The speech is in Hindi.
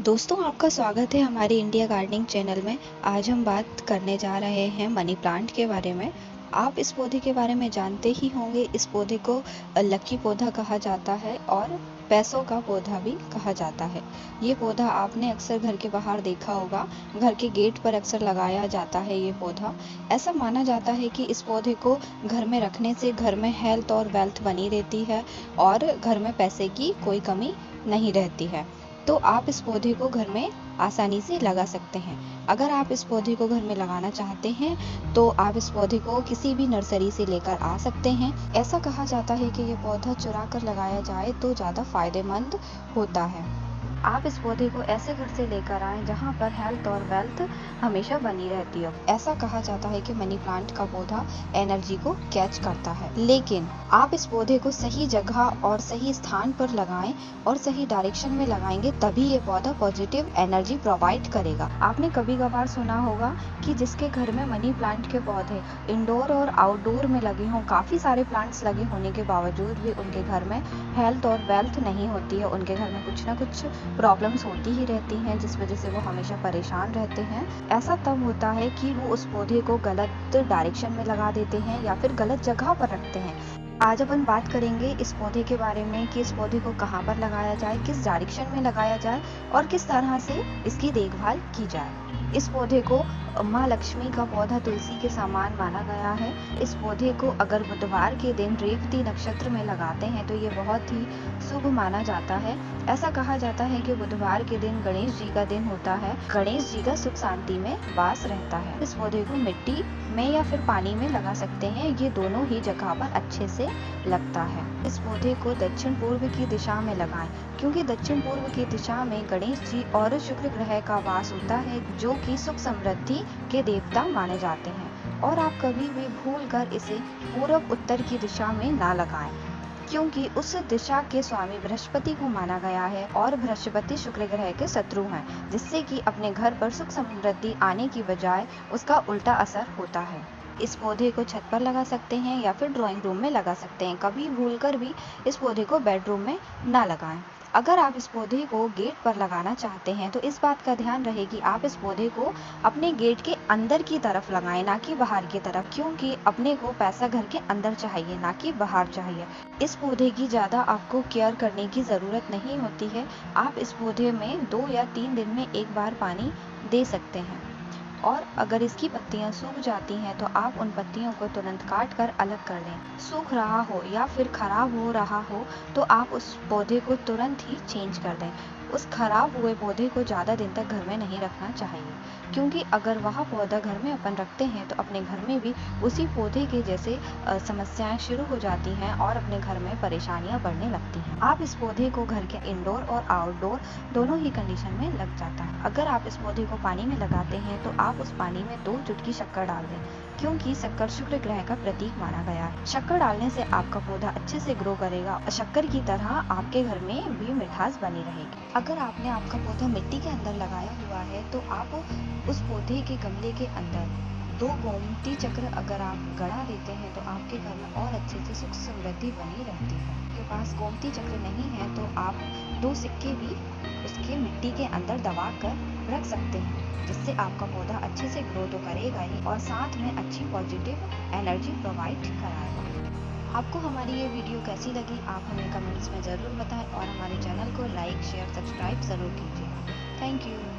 दोस्तों, आपका स्वागत है हमारे इंडिया गार्डनिंग चैनल में। आज हम बात करने जा रहे हैं मनी प्लांट के बारे में। आप इस पौधे के बारे में जानते ही होंगे। इस पौधे को लकी पौधा कहा जाता है और पैसों का पौधा भी कहा जाता है। ये पौधा आपने अक्सर घर के बाहर देखा होगा। घर के गेट पर अक्सर लगाया जाता है ये पौधा। ऐसा माना जाता है कि इस पौधे को घर में रखने से घर में हेल्थ और वेल्थ बनी रहती है और घर में पैसे की कोई कमी नहीं रहती है। तो आप इस पौधे को घर में आसानी से लगा सकते हैं। अगर आप इस पौधे को घर में लगाना चाहते हैं तो आप इस पौधे को किसी भी नर्सरी से लेकर आ सकते हैं। ऐसा कहा जाता है कि ये पौधा चुरा कर लगाया जाए तो ज़्यादा फायदेमंद होता है। आप इस पौधे को ऐसे घर से लेकर आएं जहां पर हेल्थ और वेल्थ हमेशा बनी रहती हो। ऐसा कहा जाता है कि मनी प्लांट का पौधा एनर्जी को कैच करता है। लेकिन आप इस पौधे को सही जगह और सही स्थान पर लगाएं और सही डायरेक्शन में लगाएंगे, तभी ये पौधा पॉजिटिव एनर्जी प्रोवाइड करेगा। आपने कभी कभार सुना होगा कि जिसके घर में मनी प्लांट के पौधे इंडोर और आउटडोर में लगे हों, काफ़ी सारे प्लांट्स लगे होने के बावजूद भी उनके घर में हेल्थ और वेल्थ नहीं होती है। उनके घर में कुछ ना कुछ प्रॉब्लम्स होती ही रहती हैं, जिस वजह से वो हमेशा परेशान रहते हैं। ऐसा तब होता है कि वो उस पौधे को गलत डायरेक्शन में लगा देते हैं या फिर गलत जगह पर रखते हैं। आज अपन बात करेंगे इस पौधे के बारे में कि इस पौधे को कहाँ पर लगाया जाए, किस डायरेक्शन में लगाया जाए और किस तरह से इसकी देखभाल की जाए। इस पौधे को माँ लक्ष्मी का पौधा तुलसी के समान माना गया है। इस पौधे को अगर बुधवार के दिन रेवती नक्षत्र में लगाते हैं तो ये बहुत ही शुभ माना जाता है। ऐसा कहा जाता है कि बुधवार के दिन गणेश जी का दिन होता है। गणेश जी का सुख शांति में वास रहता है। इस पौधे को मिट्टी में या फिर पानी में लगा सकते हैं। ये दोनों ही जगह पर अच्छे से लगता है। इस पौधे को दक्षिण पूर्व की दिशा में लगाएं, क्योंकि दक्षिण पूर्व की दिशा में गणेश जी और शुक्र ग्रह का वास होता है, जो कि सुख समृद्धि के देवता माने जाते हैं। और आप कभी भी भूलकर इसे पूर्व उत्तर की दिशा में ना लगाएं, क्योंकि उस दिशा के स्वामी बृहस्पति को माना गया है और बृहस्पति शुक्र ग्रह के शत्रु हैं, जिससे कि अपने घर पर सुख समृद्धि आने की बजाय उसका उल्टा असर होता है। इस पौधे को छत पर लगा सकते हैं या फिर ड्राइंग रूम में लगा सकते हैं। कभी भूलकर भी इस पौधे को बेडरूम में ना लगाएं। अगर आप इस पौधे को गेट पर लगाना चाहते हैं तो इस बात का ध्यान रहे कि आप इस पौधे को अपने गेट के अंदर की तरफ लगाएं, ना कि बाहर की तरफ, क्योंकि अपने को पैसा घर के अंदर चाहिए, ना कि बाहर चाहिए। इस पौधे की ज़्यादा आपको केयर करने की ज़रूरत नहीं होती है। आप इस पौधे में 2 या 3 दिन में एक बार पानी दे सकते हैं। और अगर इसकी पत्तियां सूख जाती हैं तो आप उन पत्तियों को तुरंत काट कर अलग कर दें। सूख रहा हो या फिर खराब हो रहा हो तो आप उस पौधे को तुरंत ही चेंज कर दें। उस खराब हुए पौधे को ज़्यादा दिन तक घर में नहीं रखना चाहिए, क्योंकि अगर वह पौधा घर में अपन रखते हैं तो अपने घर में भी उसी पौधे के जैसे समस्याएं शुरू हो जाती हैं और अपने घर में परेशानियां बढ़ने लगती हैं। आप इस पौधे को घर के इंडोर और आउटडोर दोनों ही कंडीशन में लग जाता है। अगर आप इस पौधे को पानी में लगाते हैं तो आप उस पानी में 2 चुटकी शक्कर डाल दें, क्योंकि शक्कर शुक्र ग्रह का प्रतीक माना गया है। शक्कर डालने से आपका पौधा अच्छे से ग्रो करेगा और शक्कर की तरह आपके घर में भी मिठास बनी रहेगी। अगर आपने आपका पौधा मिट्टी के अंदर लगाया हुआ है तो आप उस पौधे के गमले के अंदर 2 गोमती चक्र अगर आप गड़ा देते हैं तो आपके घर में और अच्छे से सुख समृद्धि बनी रहती है। आपके पास गोमती चक्र नहीं है तो आप 2 सिक्के भी उसके मिट्टी के अंदर दबा कर रख सकते हैं, जिससे आपका पौधा अच्छे से ग्रो तो करेगा ही और साथ में अच्छी पॉजिटिव एनर्जी प्रोवाइड कराएगा। आपको हमारी ये वीडियो कैसी लगी आप हमें कमेंट्स में ज़रूर बताएं और हमारे चैनल को लाइक शेयर सब्सक्राइब ज़रूर कीजिएगा। Thank you.